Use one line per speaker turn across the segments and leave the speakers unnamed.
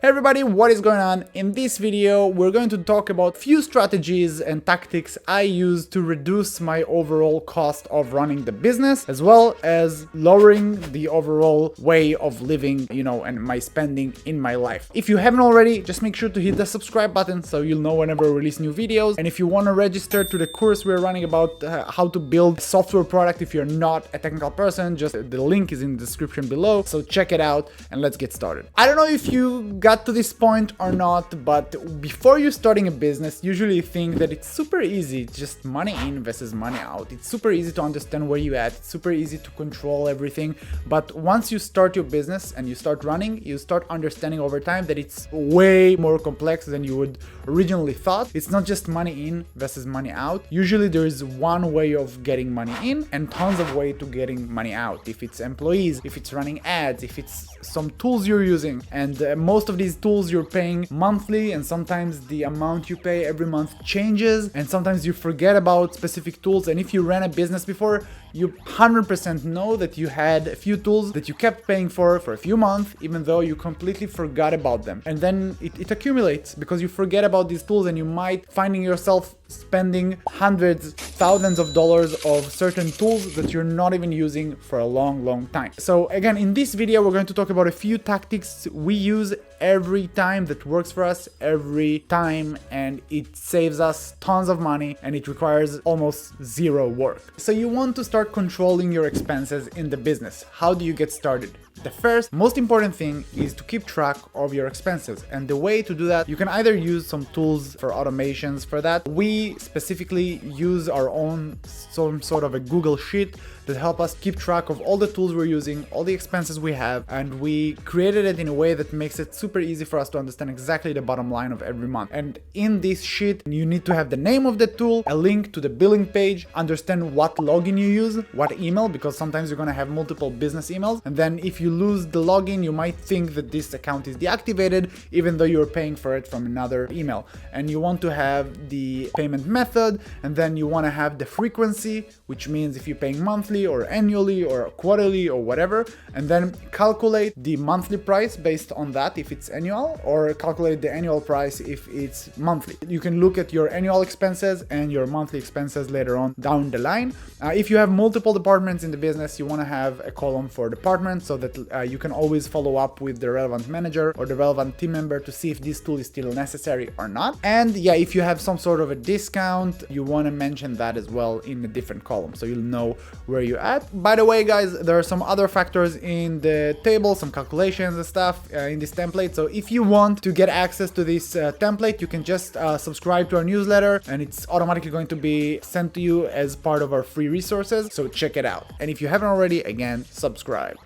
Hey everybody, what is going on? In this video, we're going to talk about few strategies and tactics I use to reduce my overall cost of running the business, as well as lowering the overall way of living, and my spending in my life. If you haven't already, just make sure to hit the subscribe button so you'll know whenever I release new videos. And if you want to register to the course we're running about how to build a software product if you're not a technical person, just the link is in the description below. So check it out and let's get started. I don't know if you got to this point or not, but before you're starting a business, usually you think that it's super easy, just money in versus money out. It's super easy to understand where you're at. It's super easy to control everything. But once you start your business and you start running, you start understanding over time that it's way more complex than you would originally thought. It's not just money in versus money out. Usually there is one way of getting money in and tons of way to getting money out. If it's employees, if it's running ads, if it's some tools you're using, and most of these tools you're paying monthly, and sometimes the amount you pay every month changes, and sometimes you forget about specific tools. And if you ran a business before, you 100% know that you had a few tools that you kept paying for a few months, even though you completely forgot about them. And then it accumulates because you forget about these tools, and you might finding yourself spending hundreds, thousands of dollars of certain tools that you're not even using for a long time. So again, in this video, we're going to talk about a few tactics we use every time that works for us every time, and it saves us tons of money and it requires almost zero work. So you want to start controlling your expenses in the business. How do you get started? The first most important thing is to keep track of your expenses, and the way to do that, you can either use some tools for automations for that. We specifically use our own some sort of a Google Sheet that help us keep track of all the tools we're using, all the expenses we have, and we created it in a way that makes it super easy for us to understand exactly the bottom line of every month. And in this sheet, you need to have the name of the tool, a link to the billing page, understand what login you use, what email, because sometimes you're going to have multiple business emails, and then if you lose the login, you might think that this account is deactivated even though you're paying for it from another email. And you want to have the payment method, and then you want to have the frequency, which means if you're paying monthly or annually or quarterly or whatever, and then calculate the monthly price based on that if it's annual, or calculate the annual price if it's monthly. You can look at your annual expenses and your monthly expenses later on down the line. If you have multiple departments in the business, you want to have a column for department so that you can always follow up with the relevant manager or the relevant team member to see if this tool is still necessary or not. And yeah, if you have some sort of a discount, you want to mention that as well in a different column so you'll know where you're at. By the way, guys, there are some other factors in the table, some calculations and stuff in this template. So if you want to get access to this template, you can just subscribe to our newsletter, and it's automatically going to be sent to you as part of our free resources. So check it out. And if you haven't already, again, subscribe.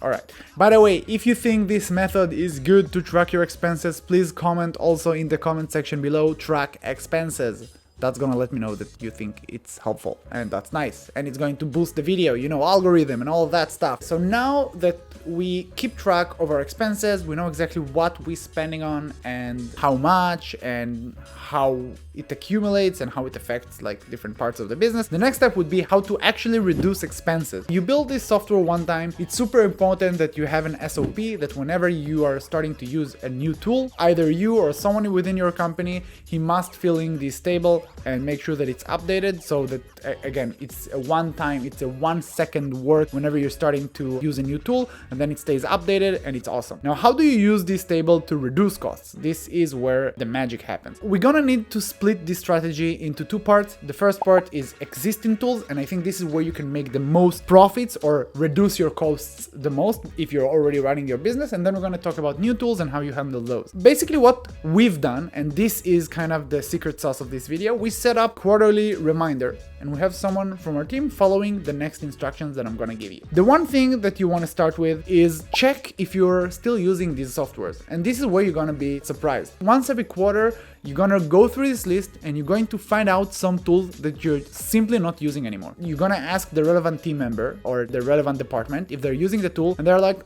Alright. By the way, if you think this method is good to track your expenses, please comment also in the comment section below, track expenses. That's gonna let me know that you think it's helpful, and that's nice, and it's going to boost the video, algorithm and all of that stuff. So now that we keep track of our expenses, we know exactly what we're spending on and how much and how it accumulates and how it affects different parts of the business. The next step would be how to actually reduce expenses. You build this software one time. It's super important that you have an SOP, that whenever you are starting to use a new tool, either you or someone within your company, he must fill in this table and make sure that it's updated, so that again, it's a one-time, it's a 1 second work whenever you're starting to use a new tool, and then it stays updated and it's awesome. Now, how do you use this table to reduce costs? This is where the magic happens. We're gonna need to split this strategy into two parts. The first part is existing tools, and I think this is where you can make the most profits or reduce your costs the most if you're already running your business. And then we're gonna talk about new tools and how you handle those. Basically what we've done, and this is kind of the secret sauce of this video, we set up quarterly reminder, and we have someone from our team following the next instructions that I'm gonna give you. The one thing that you wanna start with is check if you're still using these softwares, and this is where you're gonna be surprised. Once every quarter, you're gonna go through this list and you're going to find out some tools that you're simply not using anymore. You're gonna ask the relevant team member or the relevant department if they're using the tool, and they're like,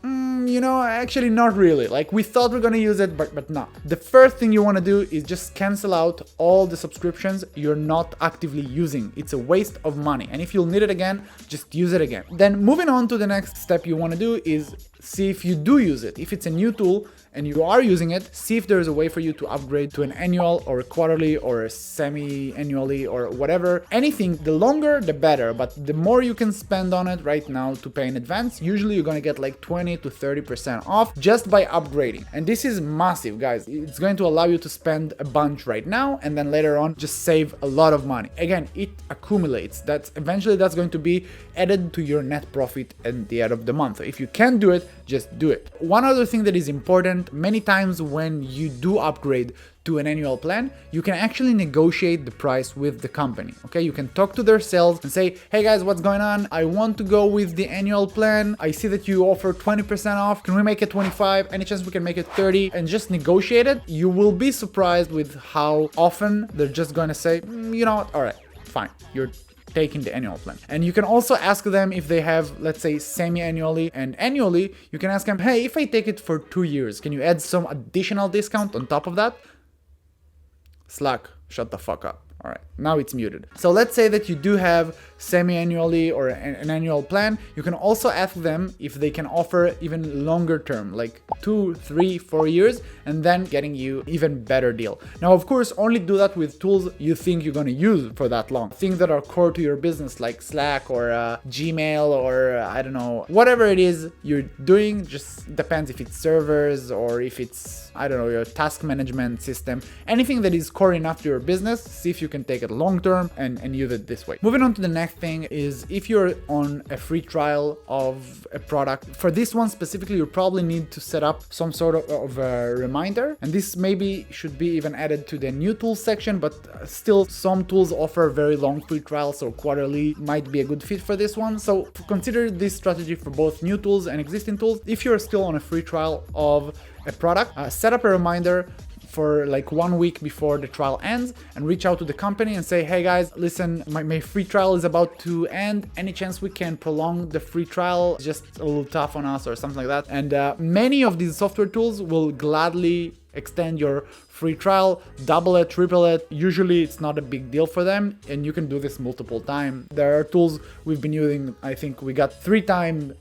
actually not really. We thought we're gonna use it, but not. The first thing you wanna do is just cancel out all the subscriptions you're not actively using. It's a waste of money, and if you'll need it again, just use it again. Then moving on to the next step you wanna do is see if you do use it. If it's a new tool and you are using it, see if there's a way for you to upgrade to an annual or a quarterly or a semi-annually or whatever. Anything, the longer the better, but the more you can spend on it right now to pay in advance, usually you're gonna get like 20 to 30% off just by upgrading. And this is massive, guys. It's going to allow you to spend a bunch right now and then later on just save a lot of money. Again, it accumulates. That's going to be added to your net profit at the end of the month. So if you can do it, just do it. One other thing that is important, many times when you do upgrade to an annual plan, you can actually negotiate the price with the company. Okay, you can talk to their sales and say, hey guys, what's going on? I want to go with the annual plan. I see that you offer 20% off. Can we make it 25? Any chance we can make it 30? And just negotiate it. You will be surprised with how often they're just going to say, you know what? All right, fine. You're taking the annual plan. And you can also ask them if they have, let's say, semi-annually and annually. You can ask them, hey, if I take it for 2 years, can you add some additional discount on top of that? Slack, shut the fuck up. All right, now it's muted. So let's say that you do have semi-annually or an annual plan. You can also ask them if they can offer even longer term, like 2, 3, 4 years, and then getting you even better deal. Now, of course, only do that with tools you think you're going to use for that long. Things that are core to your business, like Slack or Gmail or I don't know, whatever it is you're doing, just depends if it's servers or if it's, I don't know, your task management system. Anything that is core enough to your business, see if you can take it long term and use it this way. Moving on to the next thing is if you're on a free trial of a product. For this one specifically, you probably need to set up some sort of a reminder, and this maybe should be even added to the new tools section, but still some tools offer very long free trials, so quarterly might be a good fit for this one. So consider this strategy for both new tools and existing tools. If you're still on a free trial of a product, set up a reminder for like 1 week before the trial ends and reach out to the company and say, hey guys, listen, my free trial is about to end. Any chance we can prolong the free trial? Just a little tough on us or something like that. And many of these software tools will gladly extend your free trial, double it, triple it. Usually it's not a big deal for them, and you can do this multiple times. There are tools we've been using. I think we got 3-time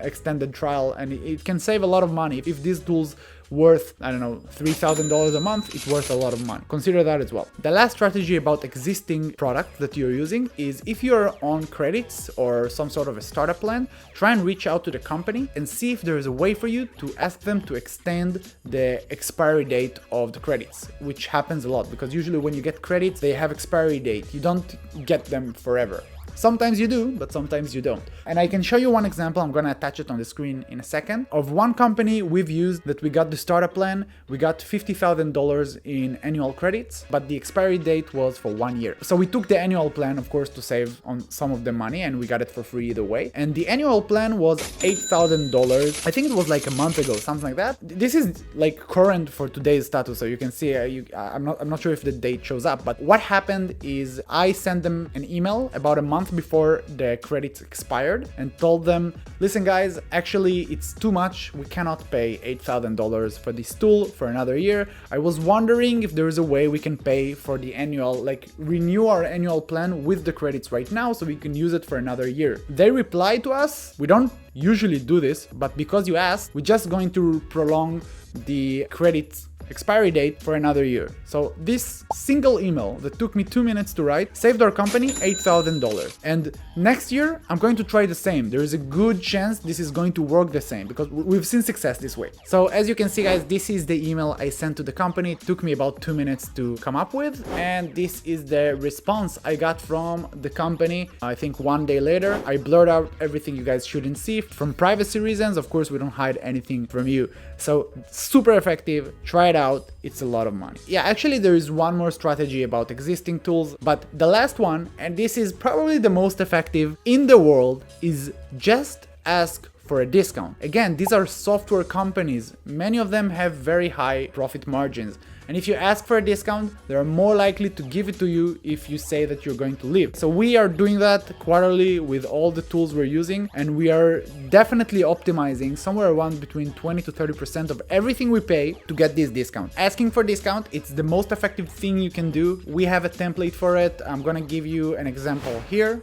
extended trial, and it can save a lot of money. If these tools worth, I don't know, $3,000 a month, it's worth a lot of money. Consider that as well. The last strategy about existing product that you're using is if you're on credits or some sort of a startup plan, try and reach out to the company and see if there is a way for you to ask them to extend the expiry date of the credits, which happens a lot because usually when you get credits, they have expiry date. You don't get them forever. Sometimes you do, but sometimes you don't. And I can show you one example, I'm gonna attach it on the screen in a second, of one company we've used that we got the startup plan, we got $50,000 in annual credits, but the expiry date was for 1 year. So we took the annual plan, of course, to save on some of the money, and we got it for free either way. And the annual plan was $8,000. I think it was like a month ago, something like that. This is like current for today's status, so you can see, I'm not sure if the date shows up, but what happened is I sent them an email about a month before the credits expired and told them, listen guys, actually it's too much. We cannot pay $8,000 for this tool for another year. I was wondering if there is a way we can pay for the annual, like renew our annual plan with the credits right now so we can use it for another year. They replied to us, we don't usually do this, but because you asked, we're just going to prolong the credits expiry date for another year. So this single email that took me 2 minutes to write saved our company $8,000. And next year, I'm going to try the same. There is a good chance this is going to work the same because we've seen success this way. So as you can see, guys, this is the email I sent to the company. It took me about 2 minutes to come up with. And this is the response I got from the company. I think 1 day later, I blurred out everything you guys shouldn't see. From privacy reasons, of course, we don't hide anything from you. So super effective. Try it out. It's a lot of money. Yeah, actually there is one more strategy about existing tools, but the last one, and this is probably the most effective in the world, is just ask for a discount. Again, these are software companies. Many of them have very high profit margins. And if you ask for a discount, they're more likely to give it to you if you say that you're going to leave. So we are doing that quarterly with all the tools we're using, and we are definitely optimizing somewhere around between 20 to 30% of everything we pay to get this discount. Asking for discount, it's the most effective thing you can do. We have a template for it. I'm gonna give you an example here.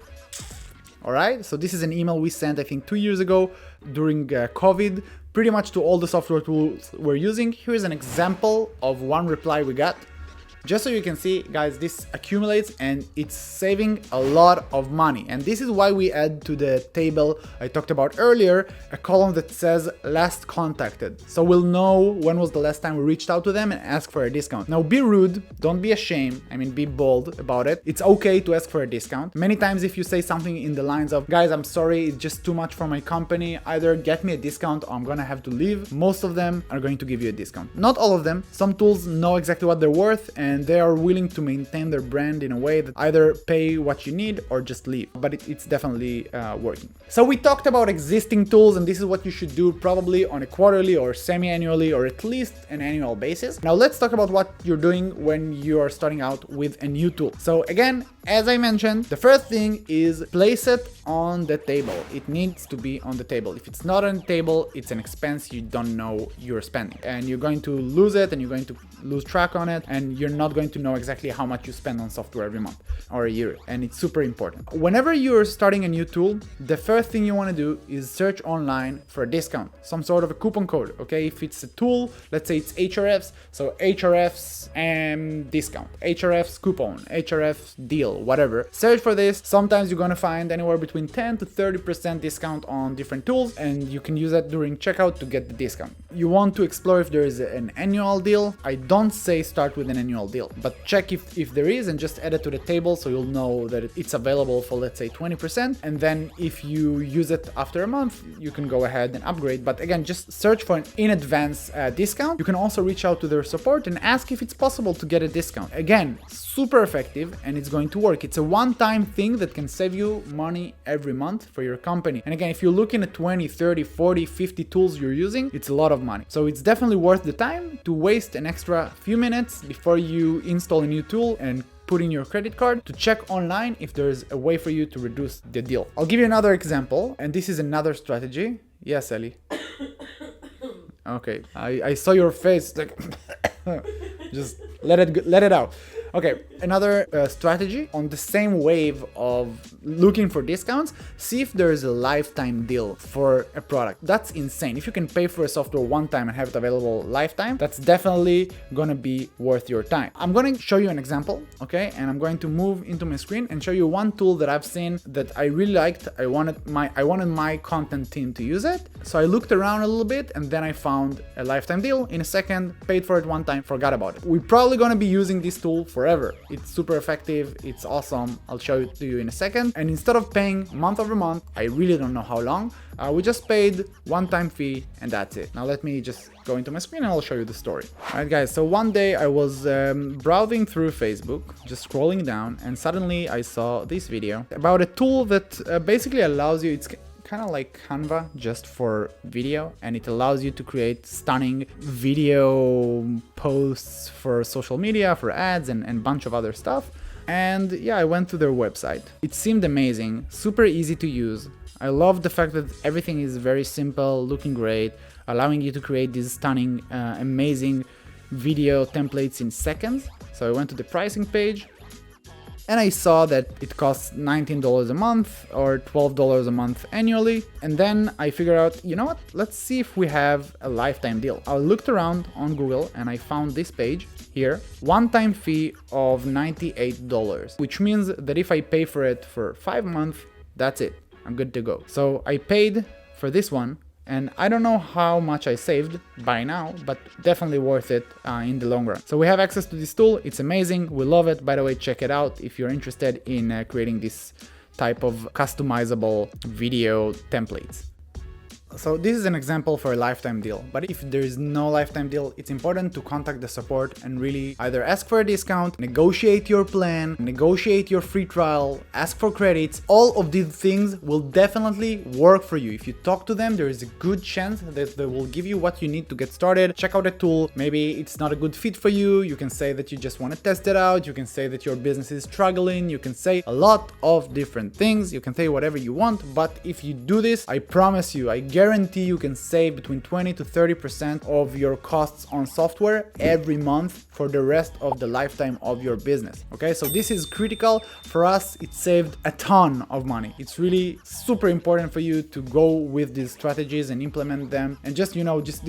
All right, so this is an email we sent, I think, 2 years ago during COVID, pretty much to all the software tools we're using. Here's an example of one reply we got. Just so you can see, guys, this accumulates and it's saving a lot of money. And this is why we add to the table I talked about earlier a column that says last contacted. So we'll know when was the last time we reached out to them and ask for a discount. Now, be rude, don't be ashamed. I mean, be bold about it. It's okay to ask for a discount. Many times if you say something in the lines of, guys, I'm sorry, it's just too much for my company, either get me a discount or I'm gonna have to leave, most of them are going to give you a discount. Not all of them. Some tools know exactly what they're worth and they are willing to maintain their brand in a way that either pay what you need or just leave. But it's definitely working. So we talked about existing tools, and this is what you should do probably on a quarterly or semi-annually or at least an annual basis. Now let's talk about what you're doing when you are starting out with a new tool. So again, as I mentioned, the first thing is place it on the table. It needs to be on the table. If it's not on the table, it's an expense you don't know you're spending, and you're going to lose it and you're going to lose track on it, and you're not going to know exactly how much you spend on software every month or a year, and it's super important. Whenever you're starting a new tool, the first thing you want to do is search online for a discount, some sort of a coupon code, okay? If it's a tool, let's say it's Ahrefs, so Ahrefs discount, Ahrefs coupon, Ahrefs deal, whatever. Search for this. Sometimes you're going to find anywhere between 10 to 30% discount on different tools, and you can use that during checkout to get the discount. You want to explore if there is an annual deal. I don't say start with an annual deal, but check if there is and just add it to the table so you'll know that it's available for, let's say, 20%. And then if you use it after a month, you can go ahead and upgrade. But again, just search for an in advance discount. You can also reach out to their support and ask if it's possible to get a discount. Again, super effective and it's going to work. It's a one-time thing that can save you money every month for your company. And again, if you're looking at 20, 30, 40, 50 tools you're using, it's a lot of money. So it's definitely worth the time to waste an extra few minutes before you install a new tool and put in your credit card to check online if there's a way for you to reduce the deal. I'll give you another example, and this is another strategy. Yes, Ellie. Okay, I saw your face, like just let it out. Okay, another strategy on the same wave of looking for discounts, see if there is a lifetime deal for a product. That's insane. If you can pay for a software one time and have it available lifetime, that's definitely gonna be worth your time. I'm gonna show you an example, okay? And I'm going to move into my screen and show you one tool that I've seen that I really liked. I wanted my content team to use it. So I looked around a little bit and then I found a lifetime deal in a second, paid for it one time, forgot about it. We're probably gonna be using this tool forever. It's super effective, it's awesome. I'll show it to you in a second. And instead of paying month over month, I really don't know how long, we just paid one-time fee and that's it. Now let me just go into my screen and I'll show you the story. Alright guys, so one day I was browsing through Facebook, just scrolling down, and suddenly I saw this video about a tool that basically allows you, it's kind of like Canva just for video, and it allows you to create stunning video posts for social media, for ads, and a bunch of other stuff. And yeah, I went to their website. It seemed amazing, super easy to use. I love the fact that everything is very simple, looking great, allowing you to create these stunning, amazing video templates in seconds. So I went to the pricing page, and I saw that it costs $19 a month or $12 a month annually. And then I figured out, you know what, let's see if we have a lifetime deal. I looked around on Google and I found this page here, one-time fee of $98, which means that if I pay for it for 5 months, that's it, I'm good to go. So I paid for this one, and I don't know how much I saved by now, but definitely worth it in the long run. So we have access to this tool. It's amazing. We love it. By the way, check it out if you're interested in creating this type of customizable video templates. So this is an example for a lifetime deal, but if there is no lifetime deal, it's important to contact the support and really either ask for a discount, negotiate your plan, negotiate your free trial, ask for credits. All of these things will definitely work for you. If you talk to them, there is a good chance that they will give you what you need to get started. Check out a tool. Maybe it's not a good fit for you. You can say that you just want to test it out. You can say that your business is struggling. You can say a lot of different things. You can say whatever you want, but if you do this, I promise you, I guarantee you can save between 20 to 30% of your costs on software every month for the rest of the lifetime of your business. Okay, so this is critical for us. It saved a ton of money. It's really super important for you to go with these strategies and implement them. And just,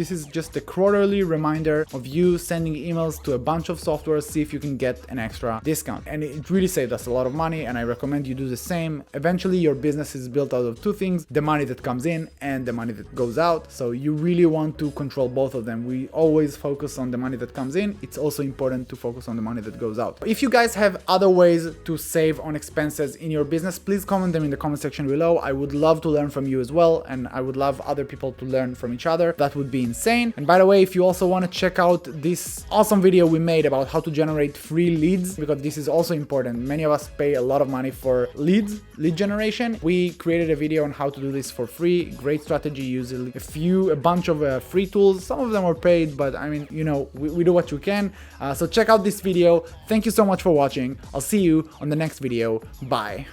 this is just a quarterly reminder of you sending emails to a bunch of software, see if you can get an extra discount. And it really saved us a lot of money, and I recommend you do the same. Eventually your business is built out of two things: the money that comes in and the money that goes out. So you really want to control both of them. We always focus on the money that comes in. It's also important to focus on the money that goes out. If you guys have other ways to save on expenses in your business, please comment them in the comment section below. I would love to learn from you as well, and I would love other people to learn from each other. That would be insane. And by the way, if you also want to check out this awesome video we made about how to generate free leads, because this is also important. Many of us pay a lot of money for lead generation. We created a video on how to do this for free. Great strategy, usually a bunch of free tools. Some of them are paid, but I mean, we do what you can. So check out this video. Thank you so much for watching. I'll see you on the next video. Bye.